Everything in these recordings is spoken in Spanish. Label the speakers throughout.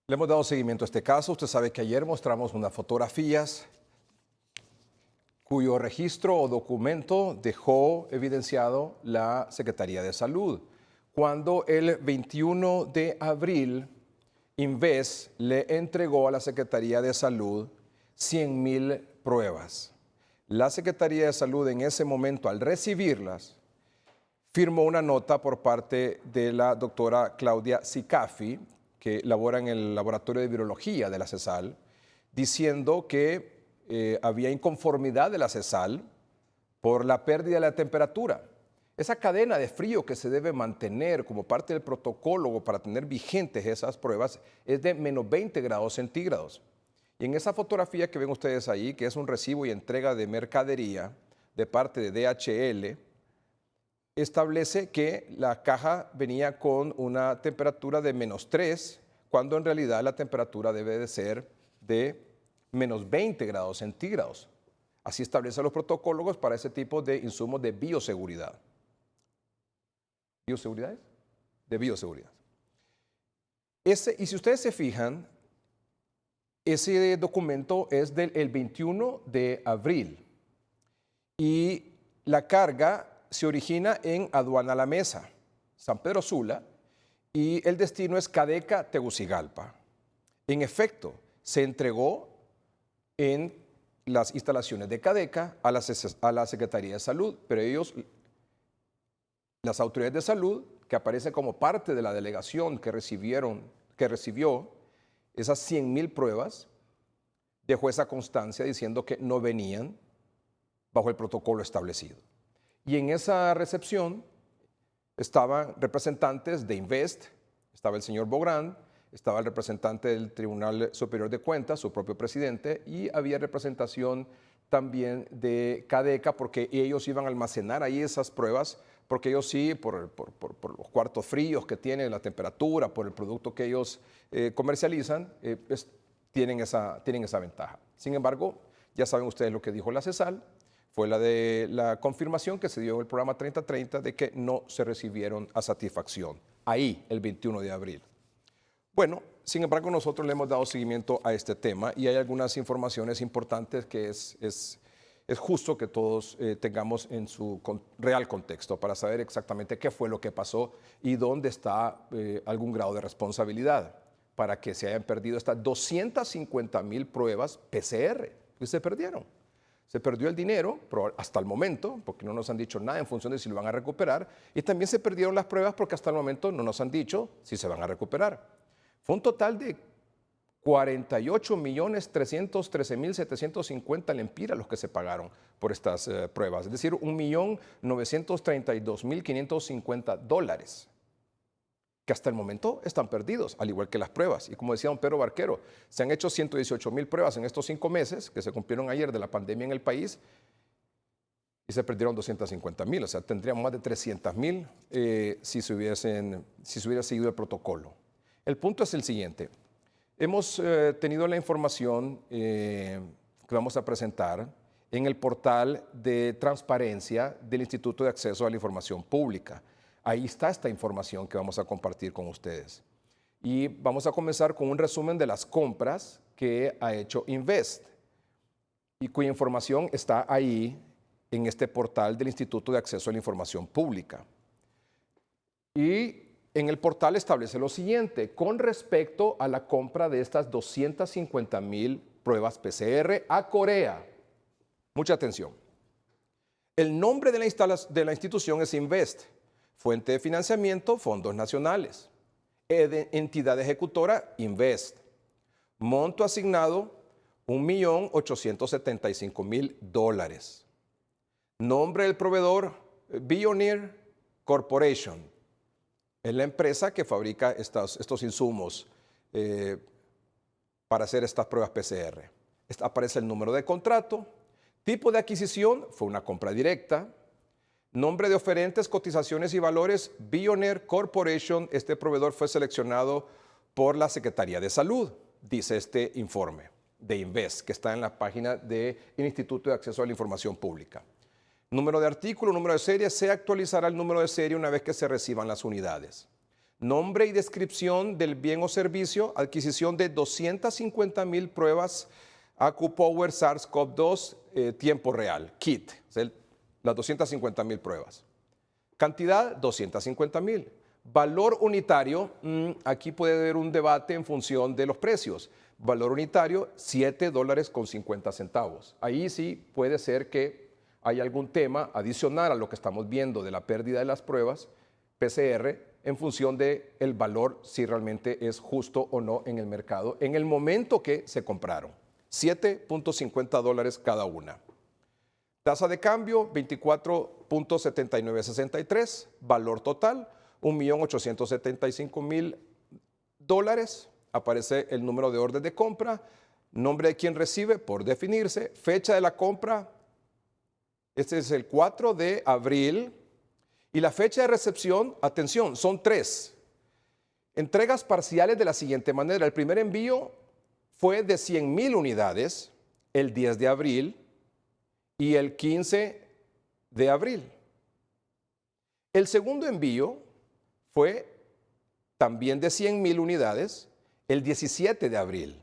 Speaker 1: Le hemos dado seguimiento a este caso. Usted sabe que ayer mostramos unas fotografías cuyo registro o documento dejó evidenciado la Secretaría de Salud, cuando el 21 de abril Inves le entregó a la Secretaría de Salud 100,000 pruebas. La Secretaría de Salud en ese momento, al recibirlas, firmó una nota por parte de la doctora Claudia Sicafi, que labora en el Laboratorio de Virología de la CESAL, diciendo que había inconformidad de la CESAL por la pérdida de la temperatura. Esa cadena de frío que se debe mantener como parte del protocolo para tener vigentes esas pruebas es de menos 20 grados centígrados. Y en esa fotografía que ven ustedes ahí, que es un recibo y entrega de mercadería de parte de DHL, establece que la caja venía con una temperatura de -3, cuando en realidad la temperatura debe de ser de menos 20 grados centígrados. Así establecen los protocolos para ese tipo de insumos de bioseguridad. ¿Bioseguridad? De bioseguridad. Y si ustedes se fijan, ese documento es del 21 de abril y la carga se origina en Aduana La Mesa, San Pedro Sula, y el destino es Cadeca, Tegucigalpa. En efecto, se entregó en las instalaciones de Cadeca a la Secretaría de Salud, pero las autoridades de salud, que aparecen como parte de la delegación que recibió esas 100,000 pruebas, dejó esa constancia diciendo que no venían bajo el protocolo establecido. Y en esa recepción estaban representantes de Invest, estaba el señor Bográn, estaba el representante del Tribunal Superior de Cuentas, su propio presidente, y había representación también de Cadeca, porque ellos iban a almacenar ahí esas pruebas, porque ellos sí, por los cuartos fríos que tienen, la temperatura, por el producto que ellos comercializan, tienen esa ventaja. Sin embargo, ya saben ustedes lo que dijo la CESAL, fue la de la confirmación que se dio en el programa 3030 de que no se recibieron a satisfacción, ahí el 21 de abril. Bueno, sin embargo, nosotros le hemos dado seguimiento a este tema y hay algunas informaciones importantes que es justo que todos tengamos en su real contexto para saber exactamente qué fue lo que pasó y dónde está algún grado de responsabilidad para que se hayan perdido estas 250,000 pruebas PCR que se perdieron. Se perdió el dinero hasta el momento, porque no nos han dicho nada en función de si lo van a recuperar, y también se perdieron las pruebas porque hasta el momento no nos han dicho si se van a recuperar. Fue un total de 48,313,750 lempiras los que se pagaron por estas pruebas, es decir, 1,932,550 dólares, que hasta el momento están perdidos, al igual que las pruebas. Y como decía don Pedro Barquero, se han hecho 118,000 pruebas en estos 5 meses que se cumplieron ayer de la pandemia en el país y se perdieron 250,000, o sea, tendríamos más de 300,000 si se hubiera seguido el protocolo. El punto es el siguiente. Hemos tenido la información que vamos a presentar en el portal de transparencia del Instituto de Acceso a la Información Pública. Ahí está esta información que vamos a compartir con ustedes. Y vamos a comenzar con un resumen de las compras que ha hecho Invest y cuya información está ahí en este portal del Instituto de Acceso a la Información Pública. Y en el portal establece lo siguiente, con respecto a la compra de estas 250,000 pruebas PCR a Corea. Mucha atención. El nombre de la institución es Invest, fuente de financiamiento, fondos nacionales. Entidad ejecutora, Invest. Monto asignado, $1,875,000 dólares. Nombre del proveedor, Bioneer Corporation. Es la empresa que fabrica estos insumos para hacer estas pruebas PCR. Aparece el número de contrato. Tipo de adquisición, fue una compra directa. Nombre de oferentes, cotizaciones y valores, Bioneer Corporation. Este proveedor fue seleccionado por la Secretaría de Salud, dice este informe de Invest, que está en la página del Instituto de Acceso a la Información Pública. Número de artículo, número de serie, se actualizará el número de serie una vez que se reciban las unidades. nombre y descripción del bien o servicio, adquisición de 250,000 pruebas AccuPower SARS-CoV-2 tiempo real, kit, o sea, las 250,000 pruebas. Cantidad, 250,000. Valor unitario, aquí puede haber un debate en función de los precios. Valor unitario, $7.50. Ahí sí puede ser que haya algún tema adicional a lo que estamos viendo de la pérdida de las pruebas PCR en función del valor, si realmente es justo o no en el mercado, en el momento que se compraron. $7.50 cada una. Tasa de cambio, 24.7963. Valor total, $1.875.000. Aparece el número de orden de compra, nombre de quien recibe por definirse, fecha de la compra, este es el 4 de abril, y la fecha de recepción, atención, son 3. Entregas parciales de la siguiente manera. El primer envío fue de 100,000 unidades el 10 de abril y el 15 de abril. El segundo envío fue también de 100,000 unidades el 17 de abril.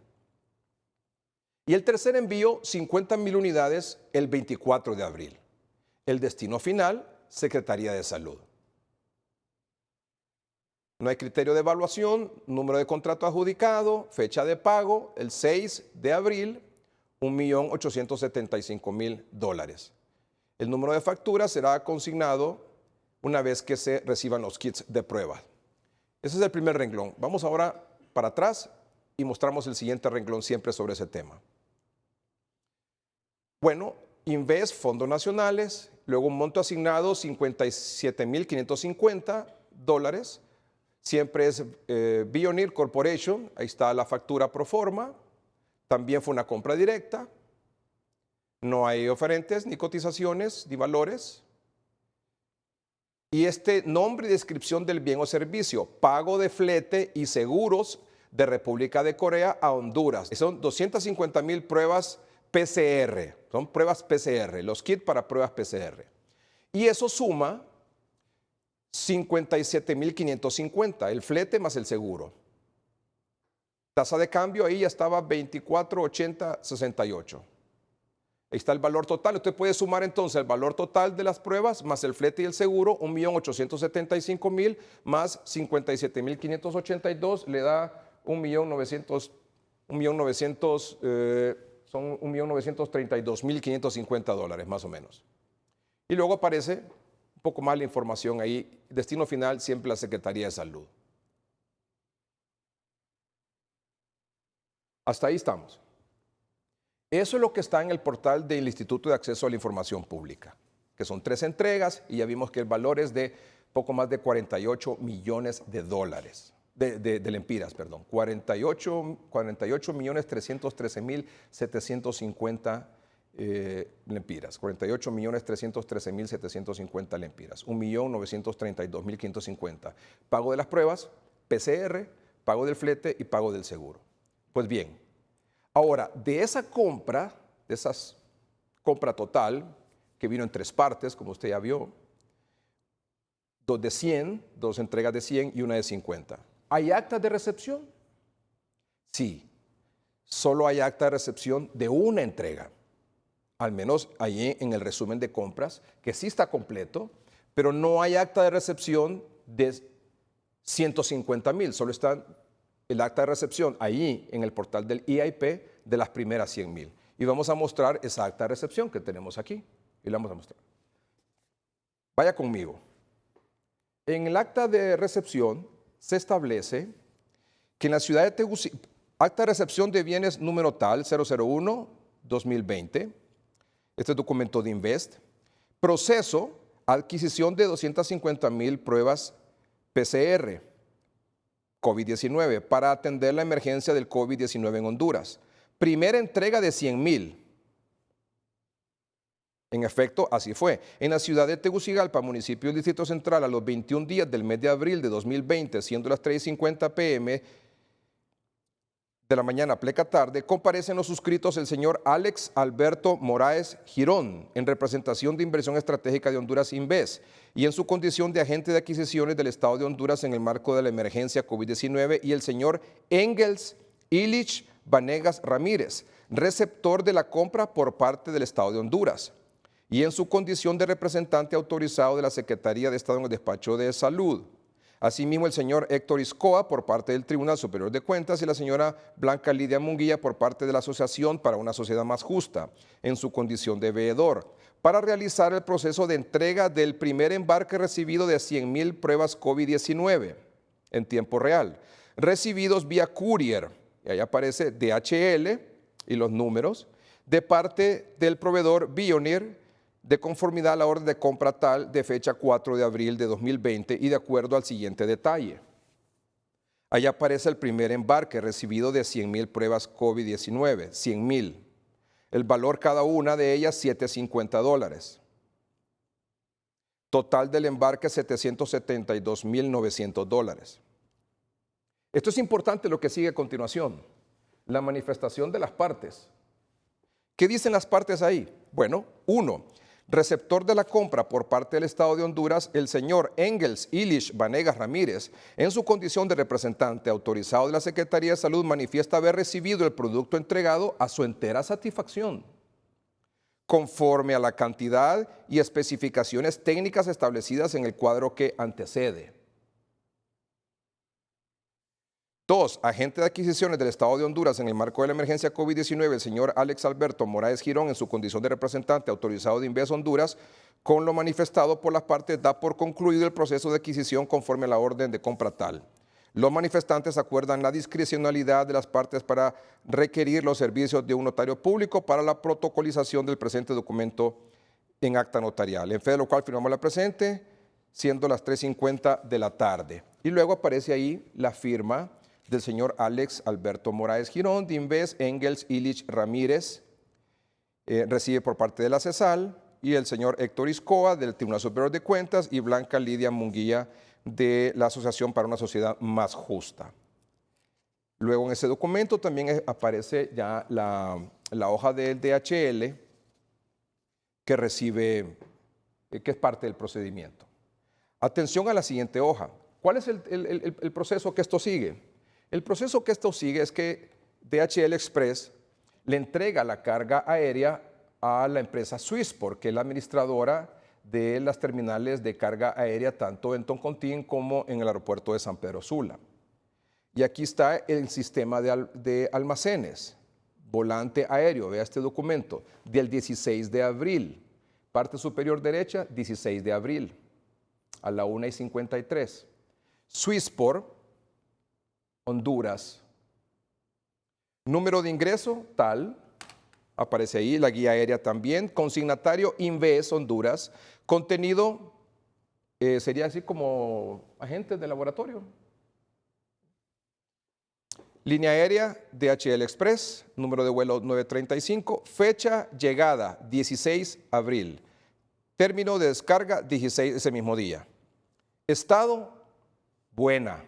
Speaker 1: Y el tercer envío, 50,000 unidades el 24 de abril. El destino final, Secretaría de Salud. No hay criterio de evaluación, número de contrato adjudicado, fecha de pago, el 6 de abril, $1.875.000. El número de facturas será consignado una vez que se reciban los kits de prueba. Ese es el primer renglón. Vamos ahora para atrás y mostramos el siguiente renglón siempre sobre ese tema. Bueno, Inves, fondos nacionales, luego un monto asignado, $57,550. Siempre es Bioneer Corporation, ahí está la factura pro forma. También fue una compra directa. No hay oferentes, ni cotizaciones, ni valores. Y este nombre y descripción del bien o servicio, pago de flete y seguros de República de Corea a Honduras. Son 250,000 pruebas PCR, son pruebas PCR, los kits para pruebas PCR. Y eso suma 57,550, el flete más el seguro. Tasa de cambio ahí ya estaba 24.8068. Ahí está el valor total. Usted puede sumar entonces el valor total de las pruebas más el flete y el seguro, 1.875.000 más 57,582 le da 1.900.000, son $1.932.550 más o menos. Y luego aparece un poco más la información ahí. Destino final siempre la Secretaría de Salud. Hasta ahí estamos. Eso es lo que está en el portal del Instituto de Acceso a la Información Pública, que son 3 entregas y ya vimos que el valor es de poco más de 48 millones de dólares, de lempiras, perdón, 48.313.750 lempiras, 48.313.750 lempiras, 1.932.550. Pago de las pruebas, PCR, pago del flete y pago del seguro. Pues bien, ahora, de esa compra total, que vino en 3 partes, como usted ya vio, 2 de 100, 2 entregas de 100 y una de 50. ¿Hay acta de recepción? Sí, solo hay acta de recepción de una entrega, al menos ahí en el resumen de compras, que sí está completo, pero no hay acta de recepción de 150,000, solo está el acta de recepción ahí en el portal del EIP de las primeras 100,000. Y vamos a mostrar esa acta de recepción que tenemos aquí. Y la vamos a mostrar. Vaya conmigo. En el acta de recepción se establece que en la ciudad de Tegucigalpa, acta de recepción de bienes número tal, 001-2020, este es documento de Invest, proceso, adquisición de 250,000 pruebas PCR COVID-19 para atender la emergencia del COVID-19 en Honduras. Primera entrega de 100,000. En efecto, así fue. En la ciudad de Tegucigalpa, municipio del Distrito Central, a los 21 días del mes de abril de 2020, siendo las 3:50 p.m. de la mañana, pleca tarde, comparecen los suscritos el señor Alex Alberto Moraes Girón, en representación de Inversión Estratégica de Honduras Inves, y en su condición de agente de adquisiciones del Estado de Honduras en el marco de la emergencia COVID-19, y el señor Engels Illich Vanegas Ramírez, receptor de la compra por parte del Estado de Honduras, y en su condición de representante autorizado de la Secretaría de Estado en el Despacho de Salud. Asimismo, el señor Héctor Iscoa por parte del Tribunal Superior de Cuentas y la señora Blanca Lidia Munguía por parte de la Asociación para una Sociedad Más Justa, en su condición de veedor, para realizar el proceso de entrega del primer embarque recibido de 100,000 pruebas COVID-19 en tiempo real, recibidos vía courier, y ahí aparece DHL y los números, de parte del proveedor Bioneer, de conformidad a la orden de compra tal de fecha 4 de abril de 2020 y de acuerdo al siguiente detalle. Ahí aparece el primer embarque recibido de 100,000 pruebas COVID-19, 100,000. El valor cada una de ellas, $750. Total del embarque, $772,900. Esto es importante lo que sigue a continuación, la manifestación de las partes. ¿Qué dicen las partes ahí? Bueno, 1. Receptor de la compra por parte del Estado de Honduras, el señor Engels Illich Vanegas Ramírez, en su condición de representante autorizado de la Secretaría de Salud, manifiesta haber recibido el producto entregado a su entera satisfacción, conforme a la cantidad y especificaciones técnicas establecidas en el cuadro que antecede. 2. Agente de adquisiciones del Estado de Honduras en el marco de la emergencia COVID-19, el señor Alex Alberto Moraes Girón, en su condición de representante autorizado de Inves Honduras, con lo manifestado por las partes, da por concluido el proceso de adquisición conforme a la orden de compra tal. Los manifestantes acuerdan la discrecionalidad de las partes para requerir los servicios de un notario público para la protocolización del presente documento en acta notarial. En fe de lo cual firmamos la presente, siendo las 3:50 de la tarde. Y luego aparece ahí la firma del señor Alex Alberto Moraes Girón, de Inves, Engels Illich Ramírez, recibe por parte de la CESAL, y el señor Héctor Iscoa del Tribunal Superior de Cuentas y Blanca Lidia Munguía de la Asociación para una Sociedad Más Justa. Luego en ese documento también aparece ya la hoja del DHL que recibe, que es parte del procedimiento. Atención a la siguiente hoja. ¿Cuál es el proceso que esto sigue? El proceso que esto sigue es que DHL Express le entrega la carga aérea a la empresa Swissport, que es la administradora de las terminales de carga aérea tanto en Toncontín como en el aeropuerto de San Pedro Sula. Y aquí está el sistema de almacenes, volante aéreo, vea este documento, del 16 de abril, parte superior derecha, 16 de abril, a la 1:53. Swissport, Honduras. Número de ingreso, tal, aparece ahí, la guía aérea también, consignatario Inves Honduras, contenido, sería así como agentes de laboratorio. Línea aérea DHL Express, número de vuelo 935, fecha llegada 16 abril, término de descarga 16 ese mismo día. Estado, buena.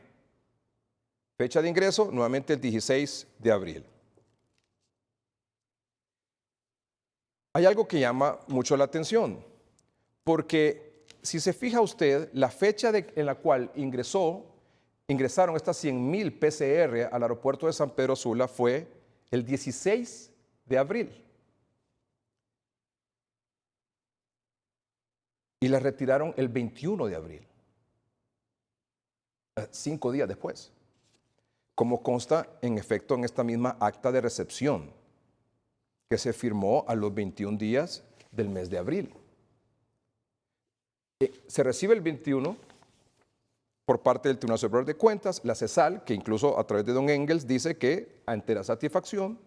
Speaker 1: Fecha de ingreso, nuevamente el 16 de abril. Hay algo que llama mucho la atención, porque si se fija usted, la fecha en la cual ingresaron estas 100,000 PCR al aeropuerto de San Pedro Sula fue el 16 de abril. Y las retiraron el 21 de abril, 5 días después, como consta en efecto en esta misma acta de recepción que se firmó a los 21 días del mes de abril. Se recibe el 21 por parte del Tribunal Superior de Cuentas, la CESAL, que incluso a través de don Engels dice que a entera satisfacción.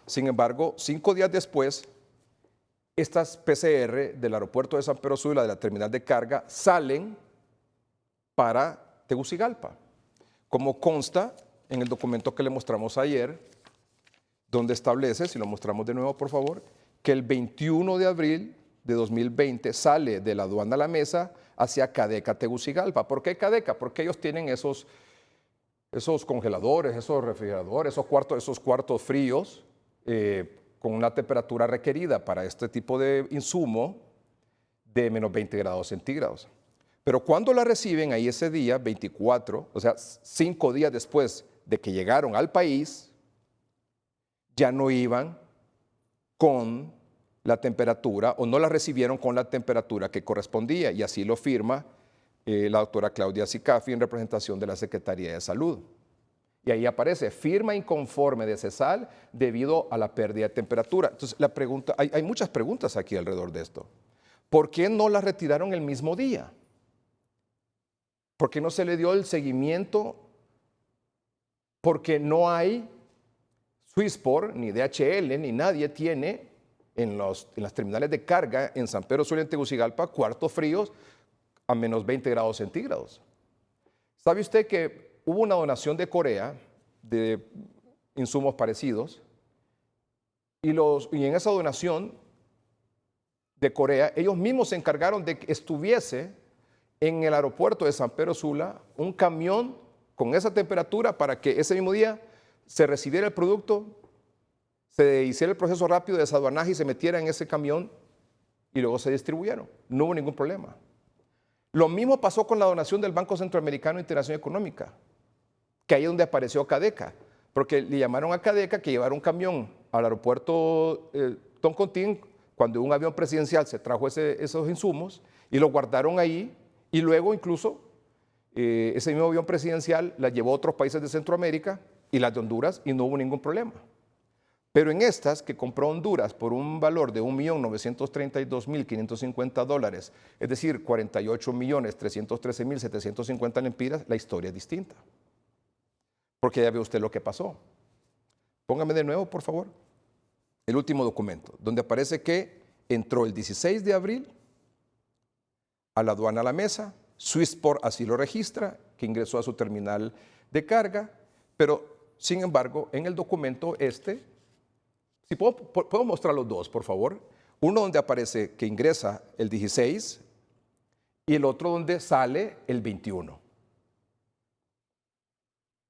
Speaker 1: Sin embargo, 5 días después, estas PCR del aeropuerto de San Pedro Sula, de la terminal de carga, salen para Tegucigalpa, como consta en el documento que le mostramos ayer, donde establece, si lo mostramos de nuevo por favor, que el 21 de abril de 2020 sale de la aduana a la mesa hacia Cadeca Tegucigalpa. ¿Por qué Cadeca? Porque ellos tienen esos esos congeladores, esos refrigeradores, esos cuartos fríos con una temperatura requerida para este tipo de insumo de menos 20 grados centígrados. Pero cuando la reciben ahí ese día, 24, o sea, 5 días después de que llegaron al país, ya no iban con la temperatura o no la recibieron con la temperatura que correspondía, y así lo firma la doctora Claudia Sicafi en representación de la Secretaría de Salud. Y ahí aparece, firma inconforme de CESAL debido a la pérdida de temperatura. Entonces, la pregunta, hay muchas preguntas aquí alrededor de esto. ¿Por qué no la retiraron el mismo día? ¿Por qué no se le dio el seguimiento? Porque no hay Swissport, ni DHL, ni nadie tiene en las terminales de carga en San Pedro Sula y en Tegucigalpa cuartos fríos a menos 20 grados centígrados. ¿Sabe usted que hubo una donación de Corea de insumos parecidos? Y en esa donación de Corea, ellos mismos se encargaron de que estuviese en el aeropuerto de San Pedro Sula un camión con esa temperatura para que ese mismo día se recibiera el producto, se hiciera el proceso rápido de desaduanaje y se metiera en ese camión y luego se distribuyeron. No hubo ningún problema. Lo mismo pasó con la donación del Banco Centroamericano de Integración Económica, que ahí es donde apareció Cadeca, porque le llamaron a Cadeca que llevara un camión al aeropuerto Toncontín cuando un avión presidencial se trajo esos insumos y los guardaron ahí, y luego incluso ese mismo avión presidencial la llevó a otros países de Centroamérica y las de Honduras y no hubo ningún problema. Pero en estas que compró Honduras por un valor de $1.932.550, es decir, 48.313.750 lempiras, la historia es distinta. Porque ya ve usted lo que pasó. Póngame de nuevo, por favor, el último documento, donde aparece que entró el 16 de abril a la aduana a la mesa, Swissport así lo registra, que ingresó a su terminal de carga, pero sin embargo, en el documento si puedo mostrar los dos, por favor. Uno donde aparece que ingresa el 16 y el otro donde sale el 21.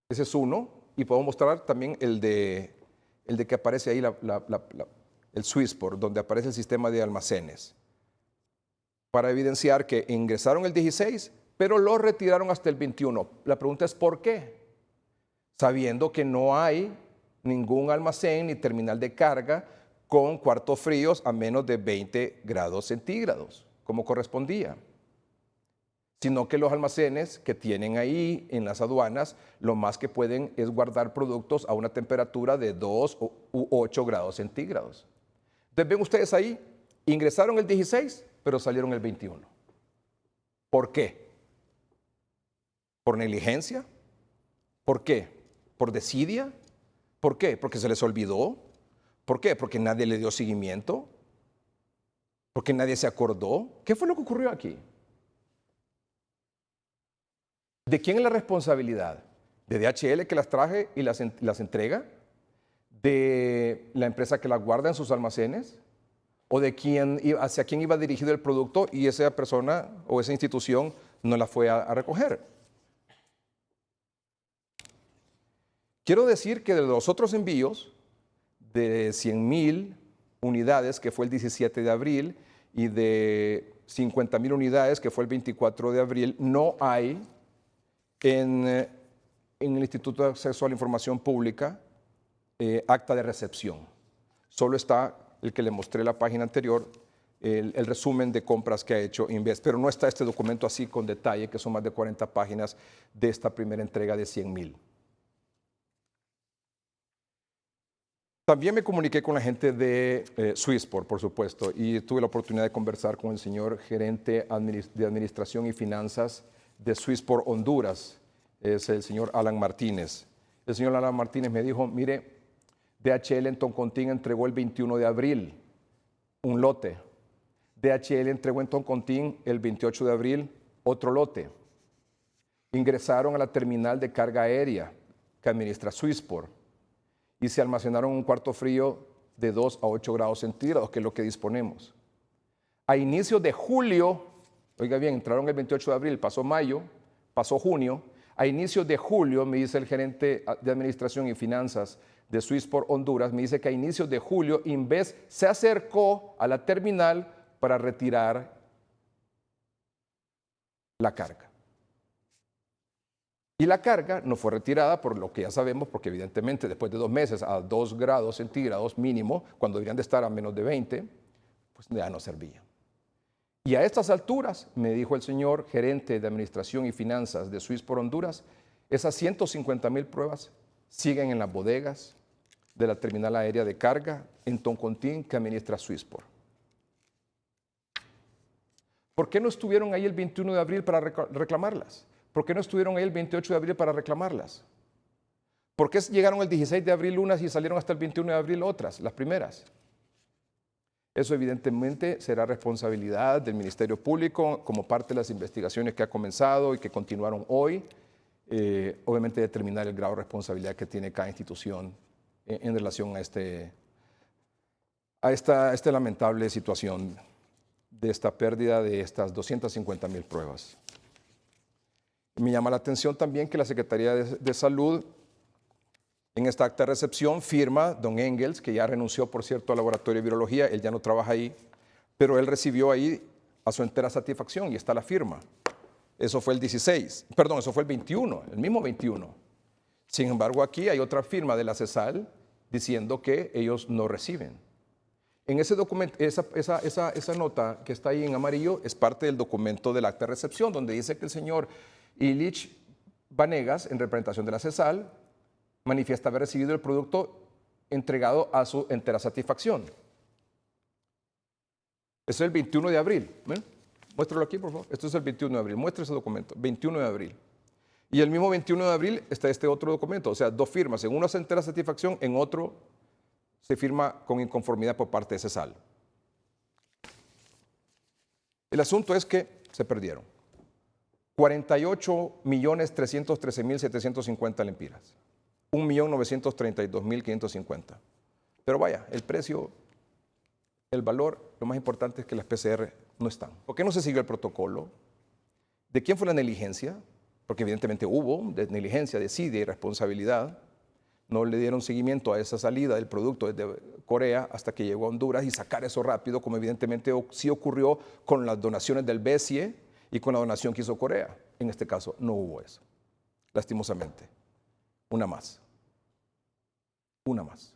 Speaker 1: Ese es uno, y puedo mostrar también el de que aparece ahí, el Swissport, donde aparece el sistema de almacenes, para evidenciar que ingresaron el 16, pero lo retiraron hasta el 21. La pregunta es ¿por qué? Sabiendo que no hay ningún almacén ni terminal de carga con cuartos fríos a menos de 20 grados centígrados, como correspondía, sino que los almacenes que tienen ahí en las aduanas, lo más que pueden es guardar productos a una temperatura de 2 u 8 grados centígrados. Entonces, ven ustedes ahí, ingresaron el 16, pero salieron el 21. ¿Por qué? ¿Por negligencia? ¿Por qué? ¿Por desidia? ¿Por qué? ¿Porque se les olvidó? ¿Por qué? ¿Porque nadie le dio seguimiento? ¿Porque nadie se acordó? ¿Qué fue lo que ocurrió aquí? ¿De quién es la responsabilidad? ¿De DHL que las traje y las entrega? ¿De la empresa que las guarda en sus almacenes? ¿O de hacia quién iba dirigido el producto y esa persona o esa institución no la fue a recoger? Quiero decir que de los otros envíos, de 100,000 unidades, que fue el 17 de abril, y de 50,000 unidades, que fue el 24 de abril, no hay en el Instituto de Acceso a la Información Pública acta de recepción. Solo está el que le mostré la página anterior, el resumen de compras que ha hecho Inves, pero no está este documento así con detalle, que son más de 40 páginas de esta primera entrega de 100,000. También me comuniqué con la gente de Swissport, por supuesto, y tuve la oportunidad de conversar con el señor gerente de Administración y Finanzas de Swissport Honduras, es el señor Alan Martínez. El señor Alan Martínez me dijo, mire, DHL en Toncontín entregó el 21 de abril un lote. DHL entregó en Toncontín el 28 de abril otro lote. Ingresaron a la terminal de carga aérea que administra Swissport y se almacenaron en un cuarto frío de 2 a 8 grados centígrados, que es lo que disponemos. A inicios de julio, oiga bien, entraron el 28 de abril, pasó mayo, pasó junio, A inicios de julio, me dice el gerente de Administración y Finanzas de Swissport Honduras, me dice que a inicios de julio Inves se acercó a la terminal para retirar la carga. Y la carga no fue retirada por lo que ya sabemos, porque evidentemente después de 2 meses a 2 grados centígrados mínimo, cuando deberían de estar a menos de 20, pues ya no servía. Y a estas alturas, me dijo el señor gerente de Administración y Finanzas de Swissport Honduras, esas 150,000 pruebas siguen en las bodegas de la terminal aérea de carga en Toncontín que administra Swissport. ¿Por qué no estuvieron ahí el 21 de abril para reclamarlas? ¿Por qué no estuvieron ahí el 28 de abril para reclamarlas? ¿Por qué llegaron el 16 de abril unas y salieron hasta el 21 de abril otras, las primeras? Eso evidentemente será responsabilidad del Ministerio Público como parte de las investigaciones que ha comenzado y que continuaron hoy. Obviamente determinar el grado de responsabilidad que tiene cada institución en relación a esta lamentable situación de esta pérdida de estas 250,000 pruebas. Me llama la atención también que la Secretaría de Salud, en esta acta de recepción, firma don Engels, que ya renunció, por cierto, al laboratorio de virología, él ya no trabaja ahí, pero él recibió ahí a su entera satisfacción y está la firma. Eso fue el 16, perdón, eso fue el 21, el mismo 21. Sin embargo, aquí hay otra firma de la CESAL diciendo que ellos no reciben. En ese documento, esa nota que está ahí en amarillo es parte del documento del acta de recepción, donde dice que el señor Illich Vanegas, en representación de la CESAL, manifiesta haber recibido el producto entregado a su entera satisfacción. Eso es el 21 de abril. ¿Ven? Muéstralo aquí, por favor. Esto es el 21 de abril. Muestre ese documento. 21 de abril. Y el mismo 21 de abril está este otro documento. O sea, 2 firmas. En uno se entera satisfacción, en otro se firma con inconformidad por parte de CESAL. El asunto es que se perdieron 48,313,750 lempiras. 1,932,550. Pero vaya, el precio, el valor, lo más importante es que las PCR no están. ¿Por qué no se siguió el protocolo? ¿De quién fue la negligencia? Porque evidentemente hubo negligencia, desidia y responsabilidad. No le dieron seguimiento a esa salida del producto desde Corea hasta que llegó a Honduras y sacar eso rápido, como evidentemente sí ocurrió con las donaciones del BESIE y con la donación que hizo Corea. En este caso no hubo eso, lastimosamente. Una más. Una más.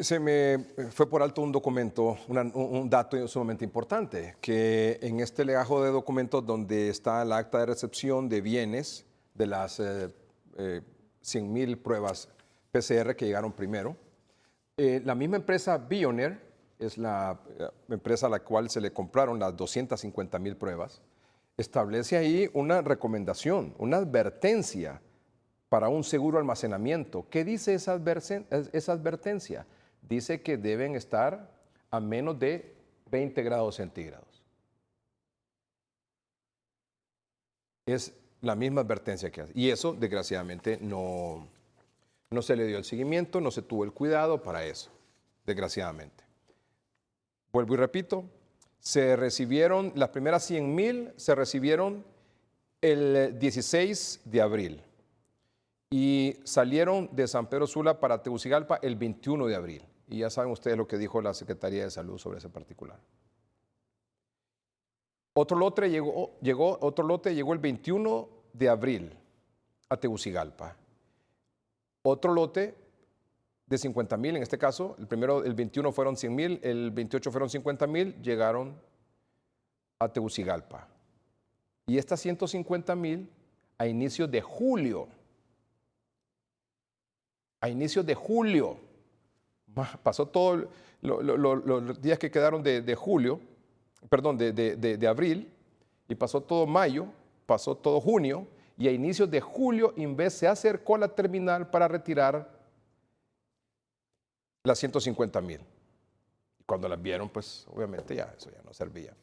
Speaker 1: Se me fue por alto un documento, un dato sumamente importante, que en este legajo de documentos donde está el acta de recepción de bienes de las 100,000 pruebas PCR que llegaron primero, la misma empresa Bioneer, es la empresa a la cual se le compraron las 250,000 pruebas, establece ahí una recomendación, una advertencia para un seguro almacenamiento. ¿Qué dice esa advertencia? Dice que deben estar a menos de 20 grados centígrados. Es la misma advertencia que hace. Y eso, desgraciadamente, no se le dio el seguimiento, no se tuvo el cuidado para eso, desgraciadamente. Vuelvo y repito, se recibieron, las primeras 100,000 se recibieron el 16 de abril y salieron de San Pedro Sula para Tegucigalpa el 21 de abril. Y ya saben ustedes lo que dijo la Secretaría de Salud sobre ese particular. Otro lote llegó el 21 de abril a Tegucigalpa. Otro lote de 50,000, en este caso, el 21 fueron 100,000, el 28 fueron 50,000, llegaron a Tegucigalpa. Y estas 150,000 a inicios de julio. Pasó todos los días que quedaron de abril, y pasó todo mayo, pasó todo junio, y a inicios de julio Inves se acercó a la terminal para retirar las 150,000. Cuando las vieron, pues obviamente eso ya no servía.